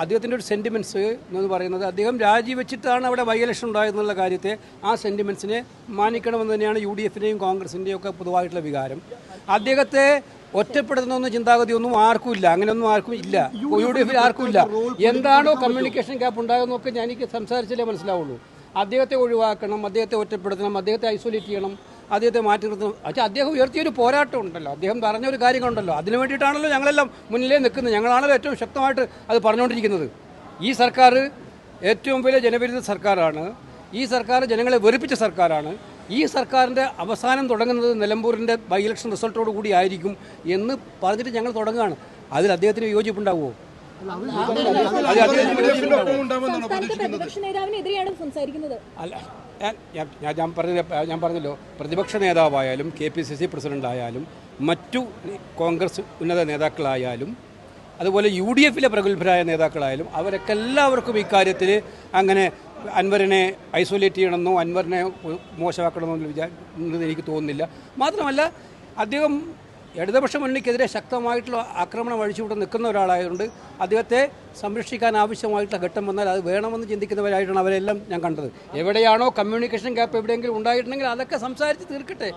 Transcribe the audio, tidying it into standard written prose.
അദ്ദേഹത്തിൻ്റെ ഒരു സെൻറ്റിമെൻറ്റ്സ് എന്ന് പറയുന്നത് അദ്ദേഹം രാജിവെച്ചിട്ടാണ് അവിടെ ബൈ ഇലക്ഷൻ ഉണ്ടായതെന്നുള്ള കാര്യത്തെ ആ സെൻറ്റിമെൻറ്റ്സിനെ മാനിക്കണമെന്ന് തന്നെയാണ് UDFിൻ്റെയും കോൺഗ്രസിൻ്റെയും ഒക്കെ പൊതുവായിട്ടുള്ള വികാരം. അദ്ദേഹത്തെ ഒറ്റപ്പെടുത്തുന്ന ചിന്താഗതിയൊന്നും ആർക്കും ഇല്ല, അങ്ങനെയൊന്നും ആർക്കും ഇല്ല, UDFിൽ ആർക്കും ഇല്ല. എന്താണോ കമ്മ്യൂണിക്കേഷൻ ഗ്യാപ്പ് ഉണ്ടായതെന്നൊക്കെ എനിക്ക് സംസാരിച്ചാലേ മനസ്സിലാവുള്ളൂ. അദ്ദേഹത്തെ ഒഴിവാക്കണം, അദ്ദേഹത്തെ ഒറ്റപ്പെടുത്തണം, അദ്ദേഹത്തെ ഐസൊലേറ്റ് ചെയ്യണം, അദ്ദേഹത്തെ മാറ്റി നിർത്തണം. പക്ഷേ അദ്ദേഹം ഉയർത്തിയൊരു പോരാട്ടം ഉണ്ടല്ലോ, അദ്ദേഹം പറഞ്ഞൊരു കാര്യങ്ങളുണ്ടല്ലോ, അതിനു വേണ്ടിയിട്ടാണല്ലോ ഞങ്ങളെല്ലാം മുന്നിലേ നിൽക്കുന്നത്. ഞങ്ങളാണല്ലോ ഏറ്റവും ശക്തമായിട്ട് അത് പറഞ്ഞുകൊണ്ടിരിക്കുന്നത്. ഈ സർക്കാർ ഏറ്റവും വലിയ ജനവിരുദ്ധ സർക്കാരാണ്. ഈ സർക്കാർ ജനങ്ങളെ വെറുപ്പിച്ച സർക്കാരാണ്. ഈ സർക്കാരിൻ്റെ അവസാനം തുടങ്ങുന്നത് നിലമ്പൂരിൻ്റെ ബൈ ഇലക്ഷൻ റിസൾട്ടോടു കൂടി ആയിരിക്കും എന്ന് പറഞ്ഞിട്ട് ഞങ്ങൾ തുടങ്ങുകയാണ്. അതിൽ അദ്ദേഹത്തിന് യോജിപ്പുണ്ടാവുമോ? അല്ല, ഞാൻ പറഞ്ഞല്ലോ, പ്രതിപക്ഷ നേതാവായാലും KPCC പ്രസിഡന്റ് ആയാലും മറ്റു കോൺഗ്രസ് ഉന്നത നേതാക്കളായാലും അതുപോലെ UDFിലെ പ്രഗത്ഭരായ നേതാക്കളായാലും അവരൊക്കെ എല്ലാവർക്കും ഇക്കാര്യത്തിൽ അങ്ങനെ അൻവറിനെ ഐസൊലേറ്റ് ചെയ്യണമെന്നോ അൻവറിനെ മോശമാക്കണമെന്നോ എനിക്ക് തോന്നുന്നില്ല. മാത്രമല്ല അദ്ദേഹം ഇടതുപക്ഷ മുന്നണിക്കെതിരെ ശക്തമായിട്ടുള്ള ആക്രമണം അഴിച്ചുകൊണ്ട് നിൽക്കുന്ന ഒരാളായതുകൊണ്ട് അദ്ദേഹത്തെ സംരക്ഷിക്കാൻ ആവശ്യമായിട്ടുള്ള ഘട്ടം വന്നാൽ അത് വേണമെന്ന് ചിന്തിക്കുന്നവരായിട്ടാണ് അവരെല്ലാം ഞാൻ കണ്ടത്. എവിടെയാണോ കമ്മ്യൂണിക്കേഷൻ ഗ്യാപ്പ് എവിടെയെങ്കിലും ഉണ്ടായിട്ടുണ്ടെങ്കിൽ അതൊക്കെ സംസാരിച്ച് തീർക്കട്ടെ.